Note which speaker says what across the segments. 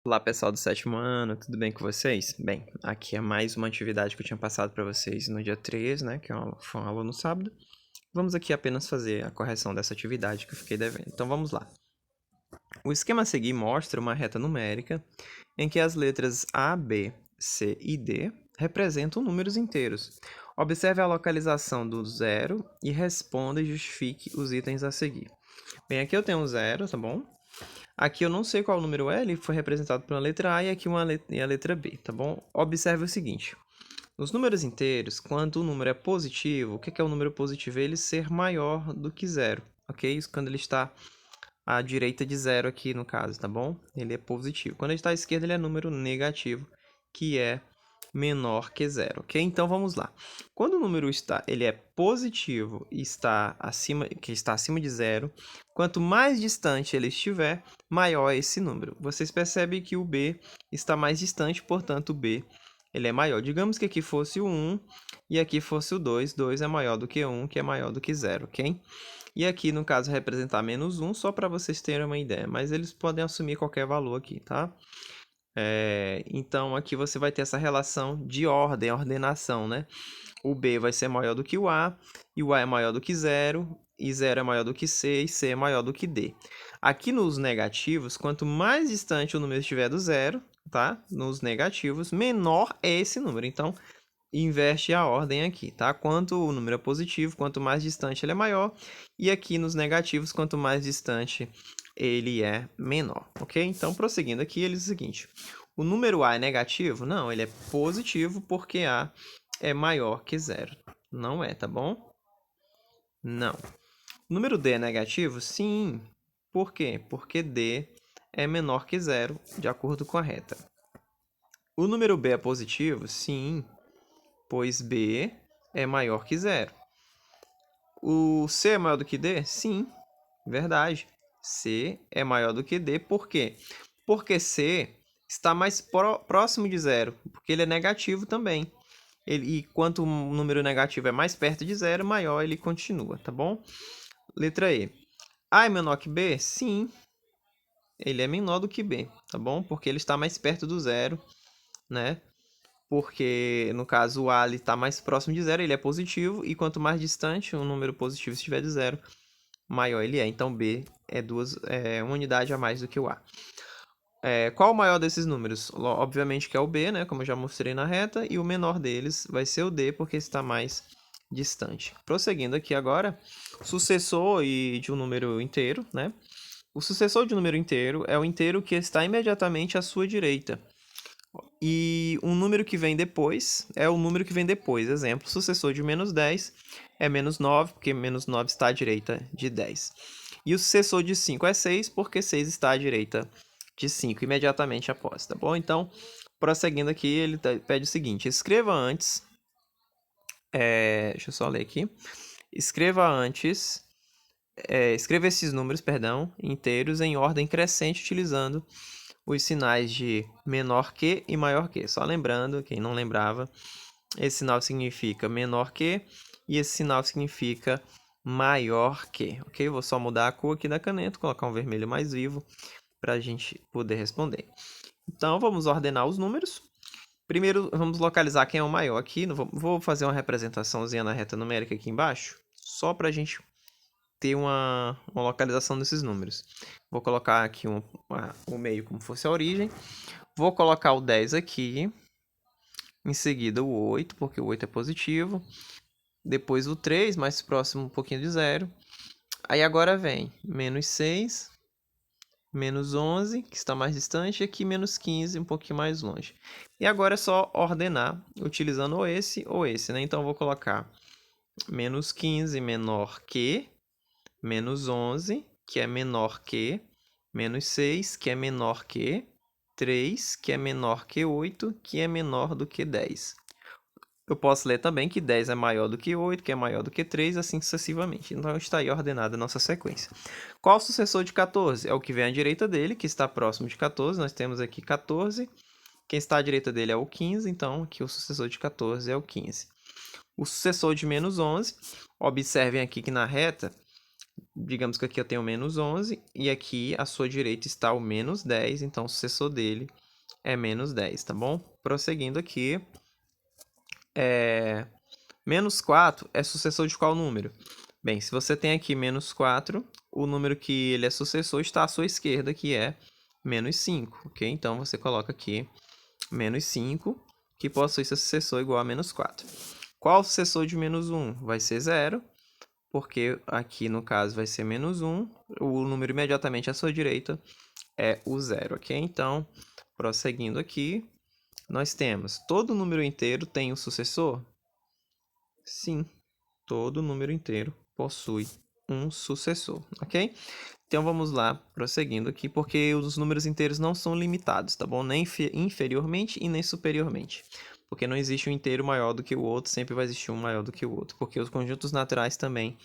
Speaker 1: Olá pessoal do sétimo ano, tudo bem com vocês? Bem, aqui é mais uma atividade que eu tinha passado para vocês no dia 3, né, que foi uma aula no sábado. Vamos aqui apenas fazer a correção dessa atividade que eu fiquei devendo. Então vamos lá. O esquema a seguir mostra uma reta numérica em que as letras A, B, C e D representam números inteiros. Observe a localização do zero e responda e justifique os itens a seguir. Bem, aqui eu tenho um zero, tá bom? Aqui eu não sei qual número é, ele foi representado por uma letra A e aqui a letra B, tá bom? Observe o seguinte, nos números inteiros, quando o número é positivo, o que é o número positivo? Ele ser maior do que zero, ok? Isso quando ele está à direita de zero aqui no caso, tá bom? Ele é positivo. Quando ele está à esquerda, ele é número negativo, que é menor que zero, ok? Então vamos lá. Quando o número ele é positivo e está acima de zero, quanto mais distante ele estiver, maior é esse número. Vocês percebem que o B está mais distante, portanto o B ele é maior. Digamos que aqui fosse o 1 e aqui fosse o 2. 2 é maior do que 1, que é maior do que 0, ok? E aqui, no caso, representar menos 1, só para vocês terem uma ideia. Mas eles podem assumir qualquer valor aqui, tá? Então, aqui você vai ter essa relação de ordem, ordenação, né? O B vai ser maior do que o A, e o A é maior do que 0, e 0 é maior do que C, e C é maior do que D. Aqui nos negativos, quanto mais distante o número estiver do zero, tá? Nos negativos, menor é esse número. Então, inverte a ordem aqui, tá? Quanto o número é positivo, quanto mais distante ele é maior, e aqui nos negativos, quanto mais distante ele é menor, ok? Então, prosseguindo aqui, ele diz o seguinte, o número A é negativo? Não, ele é positivo porque A é maior que zero. Não é, tá bom? Não. O número D é negativo? Sim. Por quê? Porque D é menor que zero, de acordo com a reta. O número B é positivo? Sim, pois B é maior que zero. O C é maior do que D? Sim, verdade. C é maior do que D, por quê? Porque C está mais próximo de zero, porque ele é negativo também. E quanto o número negativo é mais perto de zero, maior ele continua, tá bom? Letra E. A é menor que B? Sim, ele é menor do que B, tá bom? Porque ele está mais perto do zero, né? Porque, no caso, o A está mais próximo de zero, ele é positivo, e quanto mais distante um número positivo estiver de zero, maior ele é. Então, B é uma unidade a mais do que o A. Qual o maior desses números? Obviamente que é o B, né? Como eu já mostrei na reta, e o menor deles vai ser o D, porque está mais distante. Prosseguindo aqui agora, sucessor de um número inteiro, né? O sucessor de um número inteiro é o inteiro que está imediatamente à sua direita. E um número que vem depois é o número que vem depois. Exemplo, sucessor de menos 10 é menos 9, porque menos 9 está à direita de 10. E o sucessor de 5 é 6, porque 6 está à direita de 5, imediatamente após, tá bom? Então, prosseguindo aqui, ele pede o seguinte, escreva antes... deixa eu só ler aqui. Escreva esses números, inteiros em ordem crescente, utilizando os sinais de menor que e maior que. Só lembrando, quem não lembrava, esse sinal significa menor que e esse sinal significa maior que, ok? Vou só mudar a cor aqui da caneta, colocar um vermelho mais vivo para a gente poder responder. Então, vamos ordenar os números. Primeiro, vamos localizar quem é o maior aqui. Vou fazer uma representaçãozinha na reta numérica aqui embaixo, só para a gente ter uma localização desses números. Vou colocar aqui o meio como fosse a origem. Vou colocar o 10 aqui. Em seguida o 8, porque o 8 é positivo. Depois o 3, mais próximo um pouquinho de zero. Aí agora vem menos 6, menos 11, que está mais distante, e aqui menos 15, um pouquinho mais longe. E agora é só ordenar, utilizando ou esse, né? Então eu vou colocar menos 15 menor que, menos 11, que é menor que, menos 6, que é menor que, 3, que é menor que 8, que é menor do que 10. Eu posso ler também que 10 é maior do que 8, que é maior do que 3, assim sucessivamente. Então está aí ordenada a nossa sequência. Qual o sucessor de 14? É o que vem à direita dele, que está próximo de 14. Nós temos aqui 14. Quem está à direita dele é o 15, então aqui o sucessor de 14 é o 15. O sucessor de menos 11, observem aqui que na reta Digamos que aqui eu tenho menos 11 e aqui à sua direita está o menos 10, então o sucessor dele é menos 10, tá bom? Prosseguindo aqui, menos 4 é sucessor de qual número? Bem, se você tem aqui menos 4, o número que ele é sucessor está à sua esquerda, que é menos 5, ok? Então, você coloca aqui menos 5, que possui seu sucessor igual a menos 4. Qual o sucessor de menos 1? Vai ser 0, porque aqui no caso vai ser menos 1, o número imediatamente à sua direita é o 0, ok? Então, prosseguindo aqui, nós temos todo número inteiro tem um sucessor? Sim, todo número inteiro possui um sucessor, ok? Então vamos lá, prosseguindo aqui, porque os números inteiros não são limitados, tá bom? Nem inferiormente e nem superiormente. Porque não existe um inteiro maior do que o outro, sempre vai existir um maior do que o outro. Porque os conjuntos naturais também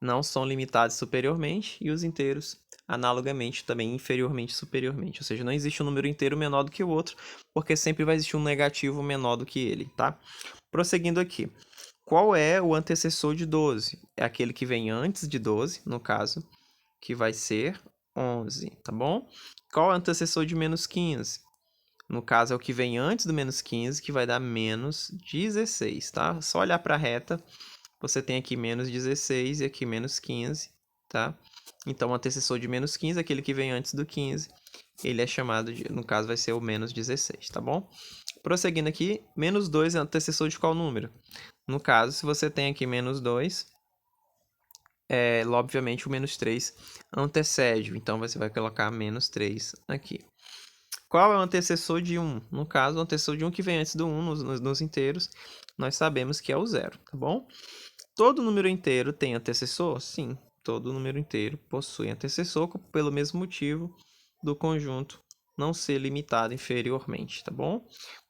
Speaker 1: não são limitados superiormente e os inteiros, analogamente, também inferiormente e superiormente. Ou seja, não existe um número inteiro menor do que o outro, porque sempre vai existir um negativo menor do que ele, tá? Prosseguindo aqui. Qual é o antecessor de 12? É aquele que vem antes de 12, no caso, que vai ser 11, tá bom? Qual é o antecessor de menos 15? No caso, é o que vem antes do menos 15, que vai dar menos 16, tá? Só olhar para a reta, você tem aqui menos 16 e aqui menos 15, tá? Então, o antecessor de menos 15 é aquele que vem antes do 15. Ele é chamado de, no caso, vai ser o menos 16, tá bom? Prosseguindo aqui, menos 2 é antecessor de qual número? No caso, se você tem aqui menos 2, obviamente o menos 3 antecede, então você vai colocar menos 3 aqui. Qual é o antecessor de 1? No caso, o antecessor de 1 que vem antes do 1 nos inteiros, nós sabemos que é o 0, tá bom? Todo número inteiro tem antecessor? Sim, todo número inteiro possui antecessor pelo mesmo motivo do conjunto não ser limitado inferiormente, tá bom?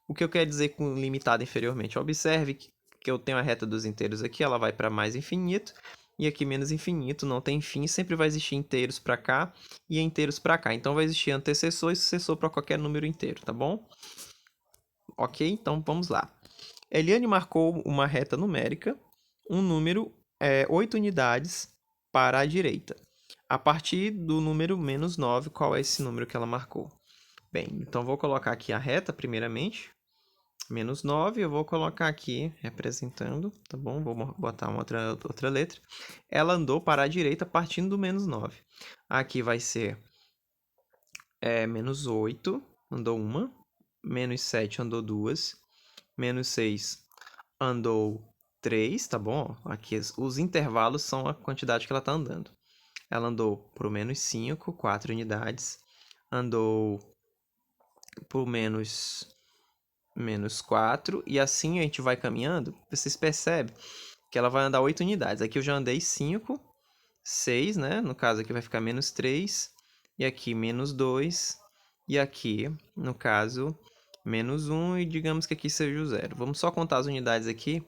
Speaker 1: O que eu quero dizer com limitado inferiormente? Observe que eu tenho a reta dos inteiros aqui, ela vai para mais infinito, e aqui menos infinito, não tem fim, sempre vai existir inteiros para cá e inteiros para cá. Então vai existir antecessor e sucessor para qualquer número inteiro, tá bom? Ok, então vamos lá. Eliane marcou uma reta numérica, um número 8 unidades para a direita. A partir do número menos 9, qual é esse número que ela marcou? Bem, então vou colocar aqui a reta primeiramente. Menos 9, eu vou colocar aqui representando, tá bom? Vou botar uma outra letra. Ela andou para a direita partindo do menos 9. Aqui vai ser menos 8, andou uma. Menos 7 andou duas. Menos 6 andou 3, tá bom? Aqui os intervalos são a quantidade que ela está andando. Ela andou para o menos 5, 4 unidades. Andou para o menos 4, e assim a gente vai caminhando, vocês percebem que ela vai andar 8 unidades. Aqui eu já andei 5, 6, né? No caso aqui vai ficar menos 3, e aqui menos 2, e aqui, no caso, menos 1, e digamos que aqui seja o 0. Vamos só contar as unidades aqui,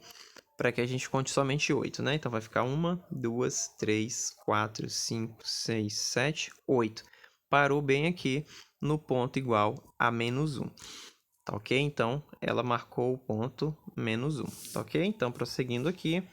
Speaker 1: para que a gente conte somente 8, né? Então vai ficar 1, 2, 3, 4, 5, 6, 7, 8. Parou bem aqui no ponto igual a menos 1. Tá ok? Então, ela marcou o ponto menos 1. Tá ok? Então, prosseguindo aqui.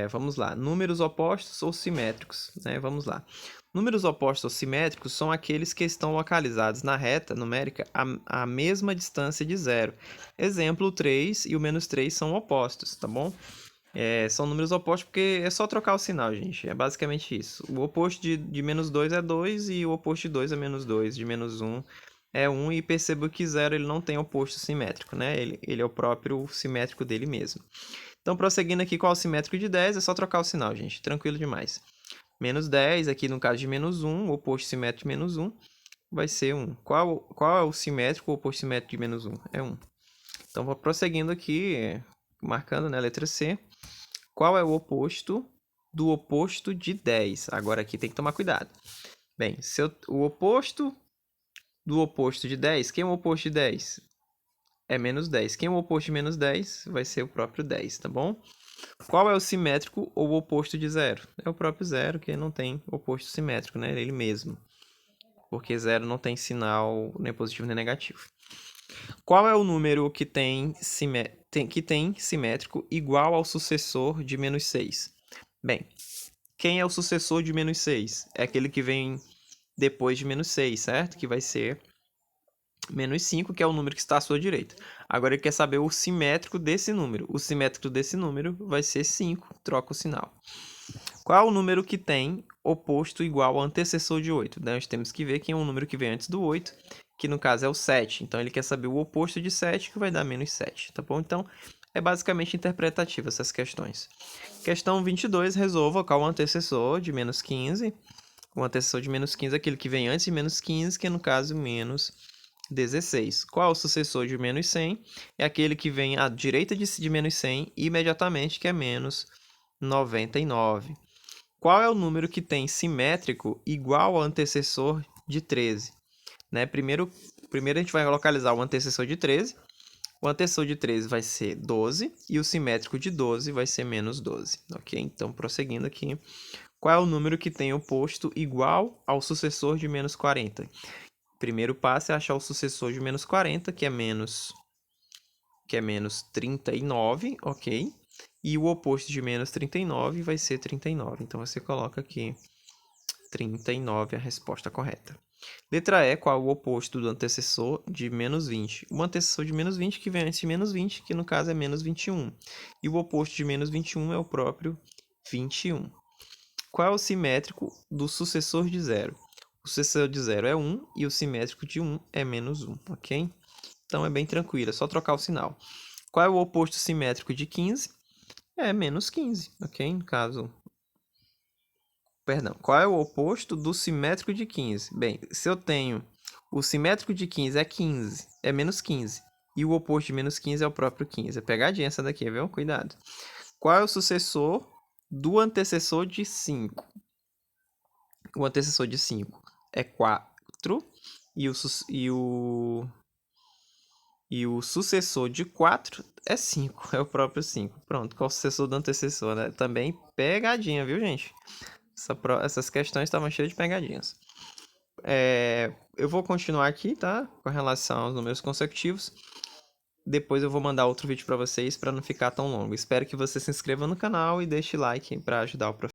Speaker 1: Vamos lá. Números opostos ou simétricos, né? Vamos lá. Números opostos ou simétricos são aqueles que estão localizados na reta numérica a mesma distância de zero. Exemplo, o 3 e o menos 3 são opostos, tá bom? São números opostos porque é só trocar o sinal, gente. É basicamente isso. O oposto de menos 2 é 2 e o oposto de 2 é menos 2. De menos 1 é 1, e perceba que 0 ele não tem oposto simétrico, né? Ele é o próprio simétrico dele mesmo. Então, prosseguindo aqui, qual é o simétrico de 10? É só trocar o sinal, gente. Tranquilo demais. Menos 10, aqui no caso de menos 1, o oposto simétrico de menos 1 vai ser 1. Qual é o simétrico, o oposto simétrico de menos 1? É 1. Então, vou prosseguindo aqui, marcando, né, a letra C. Qual é o oposto do oposto de 10? Agora aqui tem que tomar cuidado. Bem, o oposto do oposto de 10, quem é o oposto de 10? É menos 10. Quem é o oposto de menos 10? Vai ser o próprio 10, tá bom? Qual é o simétrico ou o oposto de 0? É o próprio 0, que não tem oposto simétrico, né? Ele mesmo. Porque 0 não tem sinal nem positivo nem negativo. Qual é o número que tem simétrico igual ao sucessor de menos 6? Bem, Quem é o sucessor de menos 6? É aquele que vem depois de menos 6, certo? Que vai ser menos 5, que é o número que está à sua direita. Agora ele quer saber o simétrico desse número. O simétrico desse número vai ser 5, troca o sinal. Qual é o número que tem oposto igual ao antecessor de 8? Nós temos que ver quem é o número que vem antes do 8, que no caso é o 7. Então ele quer saber o oposto de 7, que vai dar menos 7, tá bom? Então é basicamente interpretativa essas questões. Questão 22, resolva qual é o antecessor de menos 15. O antecessor de menos 15 é aquele que vem antes de menos 15, que é no caso menos 16. Qual é o sucessor de menos 100? É aquele que vem à direita de menos 100 imediatamente, que é menos 99. Qual é o número que tem simétrico igual ao antecessor de 13? Né? Primeiro a gente vai localizar o antecessor de 13. O antecessor de 13 vai ser 12 e o simétrico de 12 vai ser menos 12. Ok? Então, prosseguindo aqui. Qual é o número que tem oposto igual ao sucessor de menos 40? Primeiro passo é achar o sucessor de menos 40, que é menos 39, ok? E o oposto de menos 39 vai ser 39. Então, você coloca aqui 39, a resposta correta. Letra E, qual é o oposto do antecessor de menos 20? O antecessor de menos 20 que vem antes de menos 20, que no caso é menos 21. E o oposto de menos 21 é o próprio 21. Qual é o simétrico do sucessor de 0? O sucessor de 0 é 1 e o simétrico de 1 é menos 1, ok? Então é bem tranquilo, é só trocar o sinal. Qual é o oposto simétrico de 15? É menos 15, ok? No caso... Perdão, qual é o oposto do simétrico de 15? Bem, se eu tenho o simétrico de 15 é 15, é menos 15. E o oposto de menos 15 é o próprio 15. É pegadinha essa daqui, viu? Cuidado. Qual é o sucessor do antecessor de 5? O antecessor de 5 é 4 e o sucessor de 4 é 5, é o próprio 5. Pronto, qual é o sucessor do antecessor, né? Também pegadinha, viu, gente? Essas questões estavam cheias de pegadinhas. Eu vou continuar aqui, tá? Com relação aos números consecutivos. Depois eu vou mandar outro vídeo para vocês para não ficar tão longo. Espero que você se inscreva no canal e deixe like para ajudar o professor.